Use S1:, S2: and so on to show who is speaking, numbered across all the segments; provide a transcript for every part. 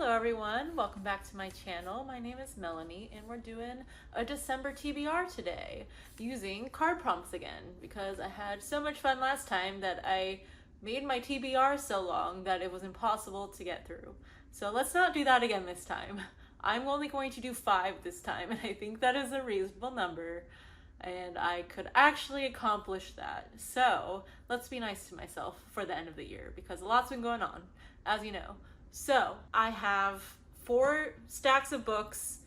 S1: Hello everyone, welcome back to my channel. My name is Melanie and we're doing a December TBR today using card prompts again because I had so much fun last time that I made my TBR so long that it was impossible to get through. So let's not do that again this time. I'm only going to do 5 this time and I think that is a reasonable number and I could actually accomplish that. So let's be nice to myself for the end of the year because a lot's been going on, as you know. So I have 4 stacks of books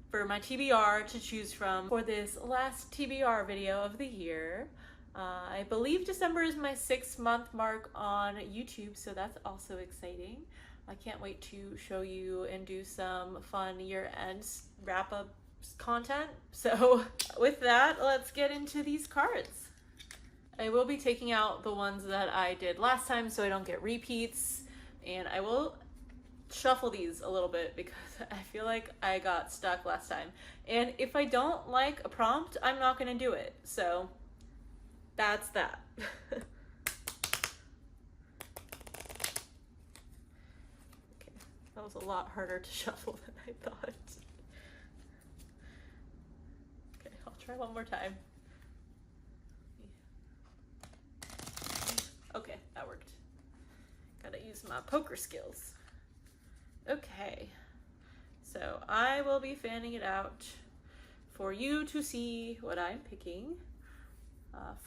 S1: for my TBR to choose from for this last TBR video of the year. I believe December is my 6-month mark on YouTube, so that's also exciting. I can't wait to show you and do some fun year-end wrap-up content. So with that, let's get into these cards. I will be taking out the ones that I did last time so I don't get repeats, and I will shuffle these a little bit because I feel like I got stuck last time. And if I don't like a prompt, I'm not going to do it. So that's that. Okay, that was a lot harder to shuffle than I thought. Okay, I'll try one more time. Okay, that worked. Gotta use my poker skills. Okay, so I will be fanning it out for you to see what I'm picking.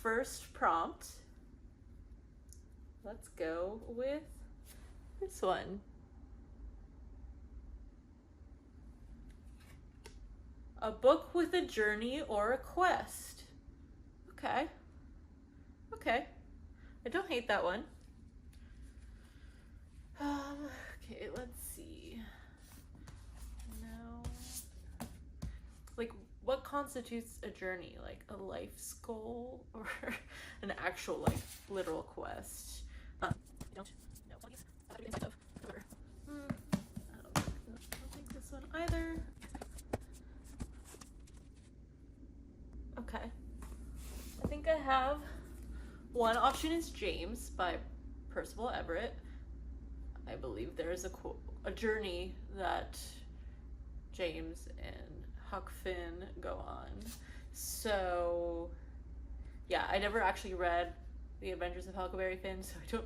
S1: First prompt, let's go with this one. A book with a journey or a quest. Okay, okay, I don't hate that one. Okay, let's see. No. Like, what constitutes a journey? Like a life's goal or an actual, like, literal quest? I don't know what these inside of. I don't think this one either. Okay. I think I have one option is James by Percival Everett. I believe there is a journey that James and Huck Finn go on. So yeah, I never actually read The Adventures of Huckleberry Finn, so I don't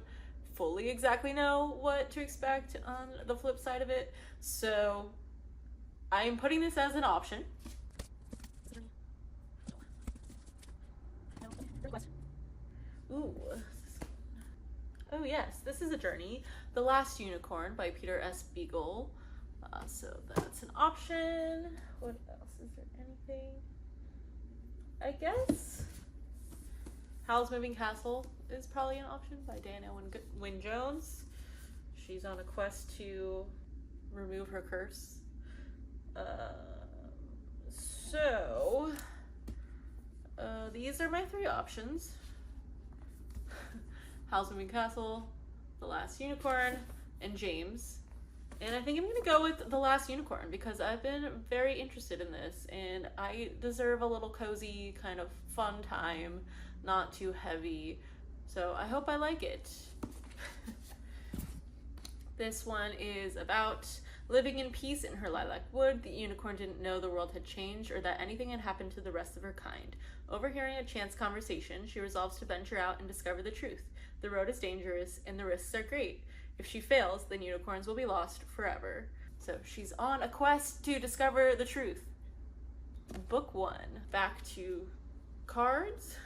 S1: fully exactly know what to expect on the flip side of it. So I'm putting this as an option. Ooh. Oh yes, this is a journey. The Last Unicorn by Peter S. Beagle. So that's an option. What else? Is there anything? I guess Howl's Moving Castle is probably an option by Diana Wynne Jones. She's on a quest to remove her curse. These are my 3 options. Howl's Moving Castle, The Last Unicorn, and James. And I think I'm gonna go with The Last Unicorn because I've been very interested in this and I deserve a little cozy kind of fun time, not too heavy. So I hope I like it. This one is about living in peace in her lilac wood. The unicorn didn't know the world had changed or that anything had happened to the rest of her kind. Overhearing a chance conversation, she resolves to venture out and discover the truth. The road is dangerous and the risks are great. If she fails, then unicorns will be lost forever. So she's on a quest to discover the truth. Book 1. Back to cards.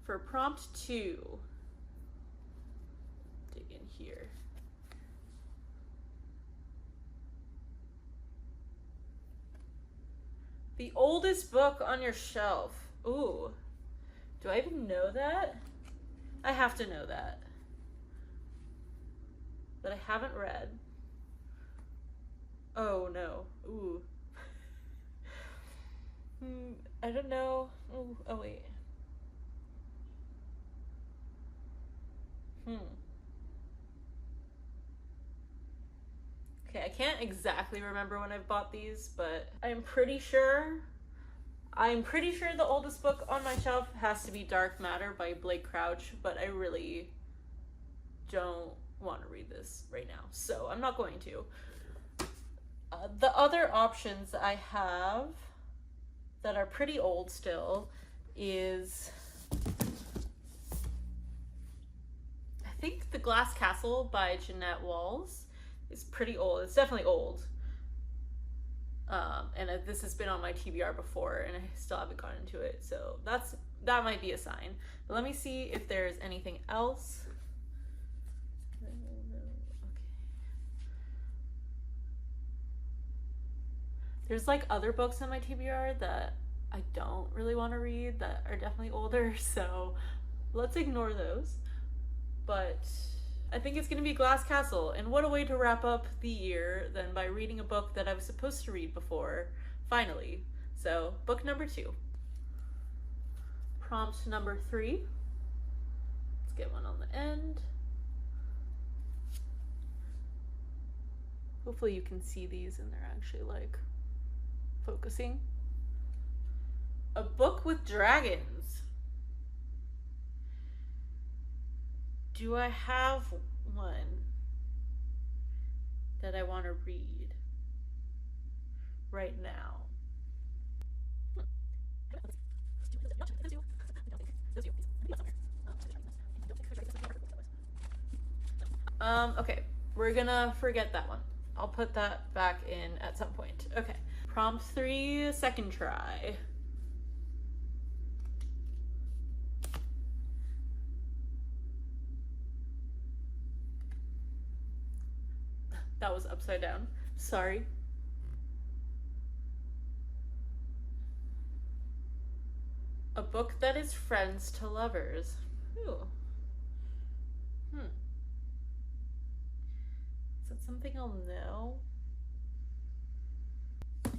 S1: For prompt 2. Dig in here. The oldest book on your shelf. Ooh. Do I even know that? I have to know that. That I haven't read. Oh no. Ooh. I don't know. Ooh, oh wait. Okay, I can't exactly remember when I bought these, but I'm pretty sure the oldest book on my shelf has to be Dark Matter by Blake Crouch, but I really don't want to read this right now, so I'm not going to. The other options I have that are pretty old still is, I think The Glass Castle by Jeanette Walls is pretty old. It's definitely old. And this has been on my TBR before, and I still haven't gotten into it, so that might be a sign. But let me see if there's anything else. Okay. There's like other books on my TBR that I don't really want to read that are definitely older, so let's ignore those. But I think it's going to be Glass Castle, and what a way to wrap up the year than by reading a book that I was supposed to read before, finally. So, book number 2. Prompt number 3. Let's get one on the end. Hopefully you can see these and they're actually like focusing. A Book with Dragons. Do I have one that I want to read right now? Okay, we're gonna forget that one. I'll put that back in at some point. Okay, prompt 3, second try. That was upside down. Sorry. A book that is friends to lovers. Ooh. Is that something I'll know? I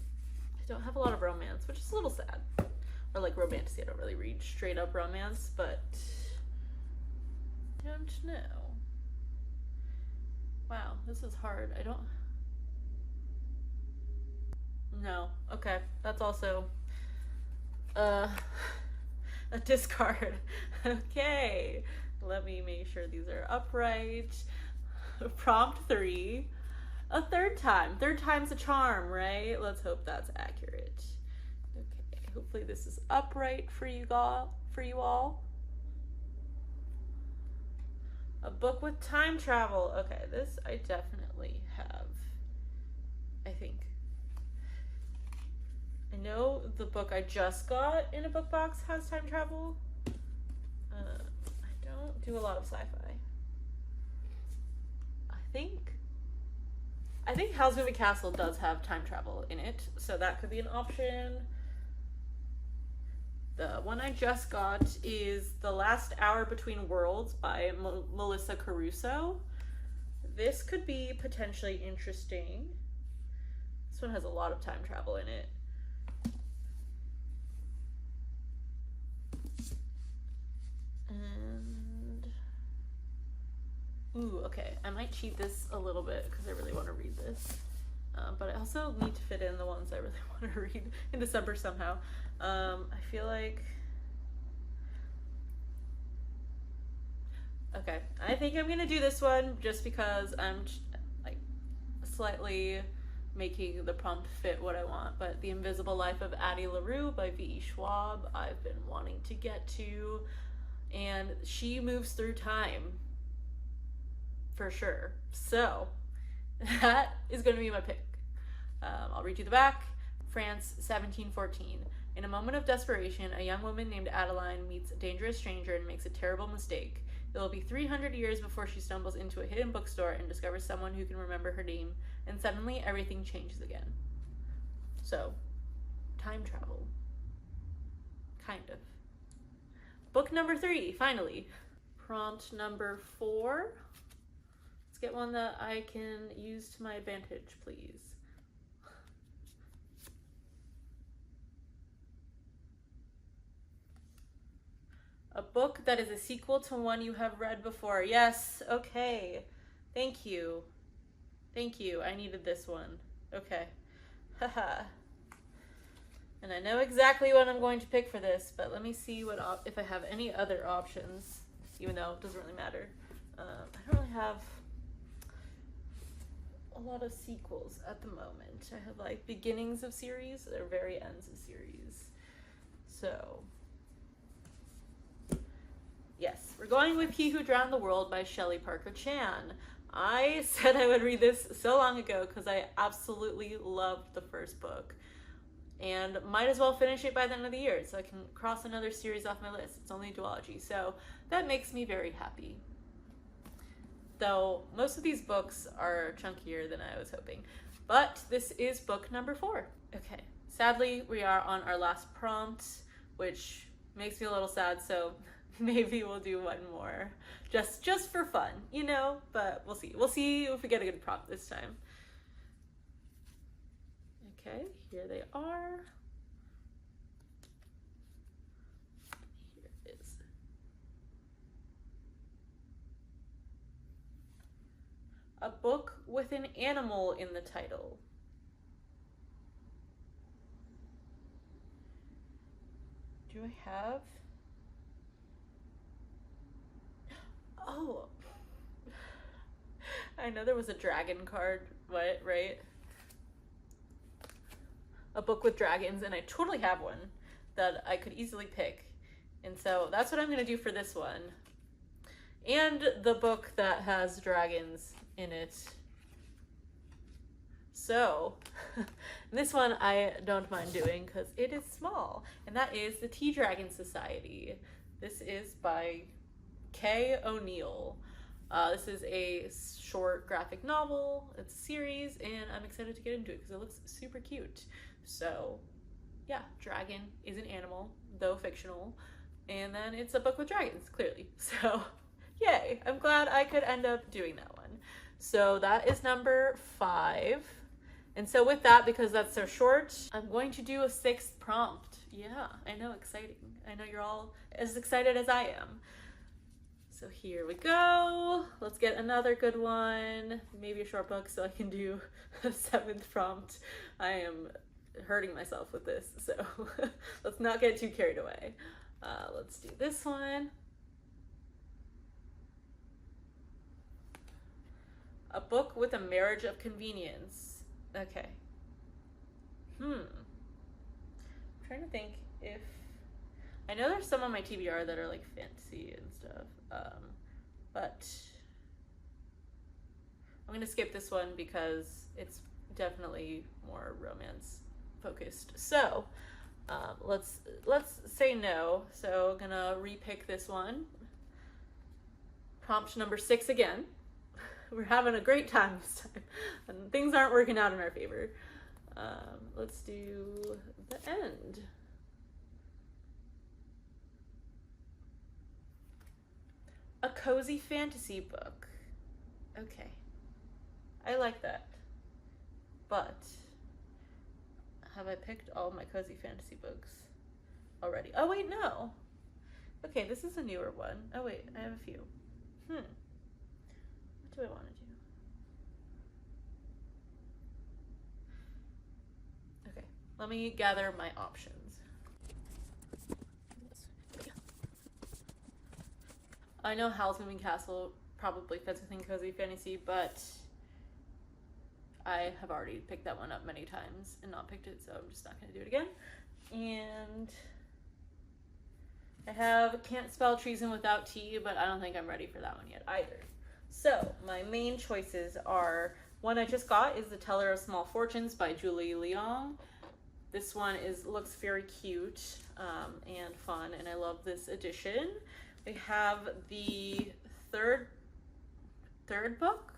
S1: don't have a lot of romance, which is a little sad. Or like romantasy. I don't really read straight up romance, but I don't know. Wow, this is hard. I don't... No. Okay. That's also a discard. Okay. Let me make sure these are upright. Prompt 3. A third time. Third time's a charm, right? Let's hope that's accurate. Okay. Hopefully this is upright for you all. A book with time travel. Okay, this I definitely have. I think. I know the book I just got in a book box has time travel. I don't do a lot of sci-fi. I think Howl's Moving Castle does have time travel in it, so that could be an option. The one I just got is The Last Hour Between Worlds by Melissa Caruso. This could be potentially interesting. This one has a lot of time travel in it. And... ooh, okay. I might cheat this a little bit because I really want to read this. But I also need to fit in the ones I really want to read in December somehow. I feel like... okay, I think I'm gonna do this one just because I'm like slightly making the prompt fit what I want. But The Invisible Life of Addie LaRue by V.E. Schwab, I've been wanting to get to, and she moves through time for sure. So that is going to be my pick. I'll read you the back. France, 1714. In a moment of desperation, a young woman named Adeline meets a dangerous stranger and makes a terrible mistake. It will be 300 years before she stumbles into a hidden bookstore and discovers someone who can remember her name, and suddenly everything changes again. So, time travel. Kind of. Book number 3, finally. Prompt number 4. Let's get one that I can use to my advantage, please. A book that is a sequel to one you have read before. Yes, okay. Thank you. Thank you. I needed this one. Okay. Haha. And I know exactly what I'm going to pick for this, but let me see what if I have any other options, even though it doesn't really matter. I don't really have a lot of sequels at the moment. I have like beginnings of series or very ends of series. So yes, we're going with He Who Drowned the World by Shelley Parker Chan. I said I would read this so long ago because I absolutely loved the first book and might as well finish it by the end of the year so I can cross another series off my list. It's only a duology, so that makes me very happy. Though most of these books are chunkier than I was hoping. But this is book number 4. Okay, sadly we are on our last prompt, which makes me a little sad, so maybe we'll do one more. Just for fun, you know, but we'll see. We'll see if we get a good prompt this time. Okay, here they are. Here it is. A book with an animal in the title. Do I have? Oh, I know there was a dragon card, what, right? A book with dragons, and I totally have one that I could easily pick. And so that's what I'm going to do for this one. And the book that has dragons in it. So this one I don't mind doing because it is small, and that is The Tea Dragon Society. This is by Kay O'Neill. This is a short graphic novel. It's a series, and I'm excited to get into it because it looks super cute. So yeah, dragon is an animal, though fictional, and then it's a book with dragons, clearly. So yay, I'm glad I could end up doing that one. So that is number 5. And so with that, because that's so short, I'm going to do a 6th prompt. Yeah, I know, exciting. I know you're all as excited as I am. So here we go. Let's get another good one. Maybe a short book so I can do a 7th prompt. I am hurting myself with this, so let's not get too carried away. Let's do this one. A book with a marriage of convenience. Okay. I'm trying to think if... I know there's some on my TBR that are like fantasy and stuff, but I'm gonna skip this one because it's definitely more romance focused. So let's say no. So I'm gonna repick this one. Prompt number 6 again. We're having a great time this time, and things aren't working out in our favor. Let's do the end. A cozy fantasy book. Okay, I like that. But have I picked all my cozy fantasy books already? Oh wait, no. Okay, this is a newer one. Oh wait, I have a few. What do I want to do? Okay, let me gather my options. I know Howl's Moving Castle probably fits within cozy fantasy, but I have already picked that one up many times and not picked it, so I'm just not going to do it again. And I have Can't Spell Treason Without Tea, but I don't think I'm ready for that one yet either. So my main choices are, one I just got is The Teller of Small Fortunes by Julie Leong. This one looks very cute and fun, and I love this edition. We have the third book,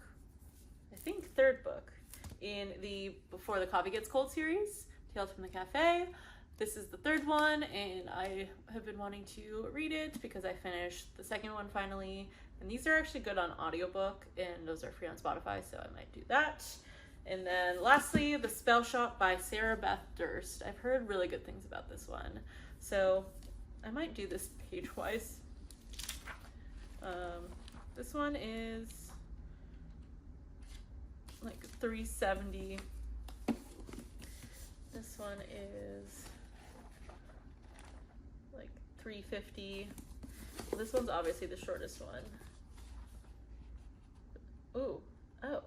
S1: I think third book, in the Before the Coffee Gets Cold series, Tales from the Cafe. This is the 3rd one, and I have been wanting to read it because I finished the 2nd one finally. And these are actually good on audiobook, and those are free on Spotify, so I might do that. And then lastly, The Spell Shop by Sarah Beth Durst. I've heard really good things about this one, so I might do this page-wise. This one is like $3.70. This one is like $3.50. This one's obviously the shortest one. Ooh, oh.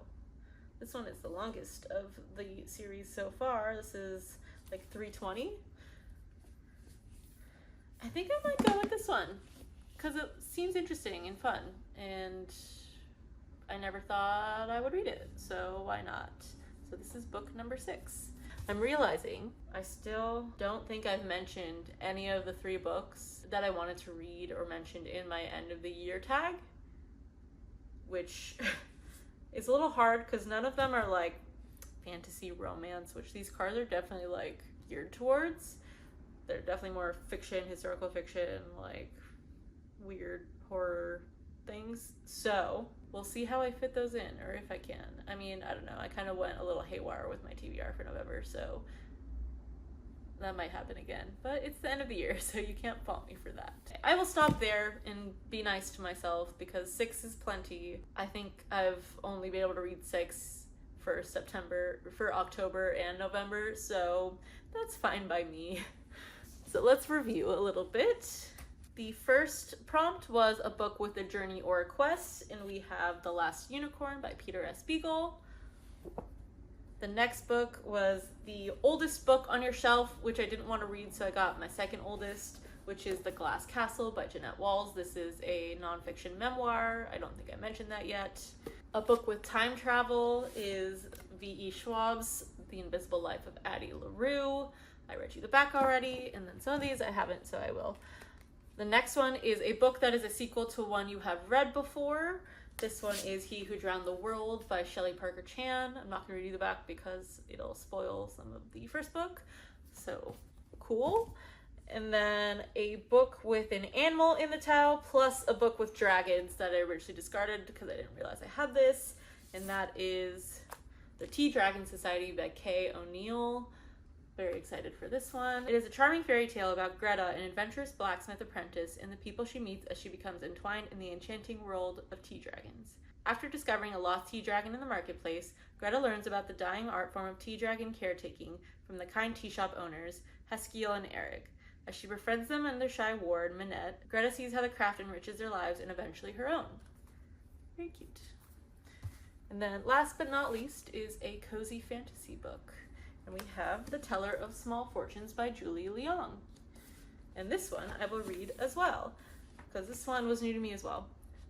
S1: This one is the longest of the series so far. This is like 320. I think I might go with this one because it seems interesting and fun, and I never thought I would read it, so why not? So this is book number 6. I'm realizing I still don't think I've mentioned any of the 3 books that I wanted to read or mentioned in my end of the year tag, which is a little hard because none of them are like fantasy romance, which these cards are definitely like geared towards. They're definitely more fiction, historical fiction, like weird horror things. So we'll see how I fit those in, or if I can. I mean, I don't know. I kind of went a little haywire with my TBR for November, so that might happen again. But it's the end of the year, so you can't fault me for that. I will stop there and be nice to myself because 6 is plenty. I think I've only been able to read 6 for October and November, so that's fine by me. So let's review a little bit. The first prompt was a book with a journey or a quest, and we have The Last Unicorn by Peter S. Beagle. The next book was the oldest book on your shelf, which I didn't want to read, so I got my second oldest, which is The Glass Castle by Jeanette Walls. This is a nonfiction memoir. I don't think I mentioned that yet. A book with time travel is V.E. Schwab's The Invisible Life of Addie LaRue. I read you the back already, and then some of these I haven't, so I will. The next one is a book that is a sequel to one you have read before. This one is He Who Drowned the World by Shelley Parker Chan. I'm not going to read you the back because it'll spoil some of the first book. So, cool. And then a book with an animal in the title, plus a book with dragons that I originally discarded because I didn't realize I had this. And that is The Tea Dragon Society by Kay O'Neill. Very excited for this one. It is a charming fairy tale about Greta, an adventurous blacksmith apprentice, and the people she meets as she becomes entwined in the enchanting world of tea dragons. After discovering a lost tea dragon in the marketplace, Greta learns about the dying art form of tea dragon caretaking from the kind tea shop owners, Haskiel and Eric. As she befriends them and their shy ward, Minette, Greta sees how the craft enriches their lives and eventually her own. Very cute. And then last but not least is a cozy fantasy book. And we have The Teller of Small Fortunes by Julie Leong. And this one I will read as well, because this one was new to me as well.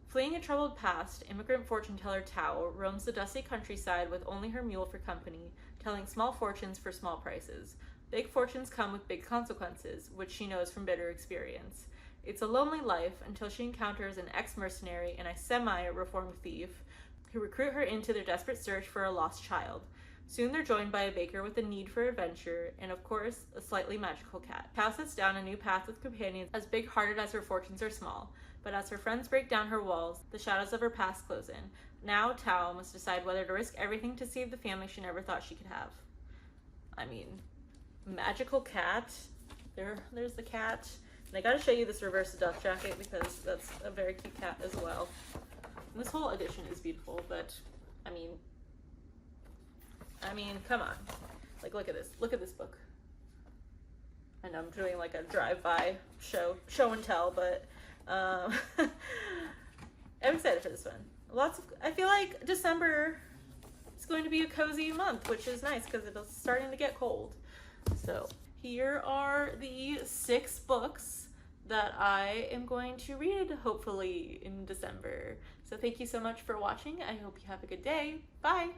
S1: Fleeing a troubled past, immigrant fortune teller Tao roams the dusty countryside with only her mule for company, telling small fortunes for small prices. Big fortunes come with big consequences, which she knows from bitter experience. It's a lonely life until she encounters an ex-mercenary and a semi-reformed thief who recruit her into their desperate search for a lost child. Soon they're joined by a baker with a need for adventure, and of course, a slightly magical cat. Tao sets down a new path with companions as big-hearted as her fortunes are small, but as her friends break down her walls, the shadows of her past close in. Now Tao must decide whether to risk everything to save the family she never thought she could have. I mean, magical cat. There's the cat. And I gotta show you this reverse dust jacket because that's a very cute cat as well. And this whole edition is beautiful, but I mean, come on. Like, look at this. Look at this book. I know I'm doing like a drive-by show and tell, but I'm excited for this one. I feel like December is going to be a cozy month, which is nice because it's starting to get cold. So here are the 6 books that I am going to read, hopefully, in December. So thank you so much for watching. I hope you have a good day. Bye!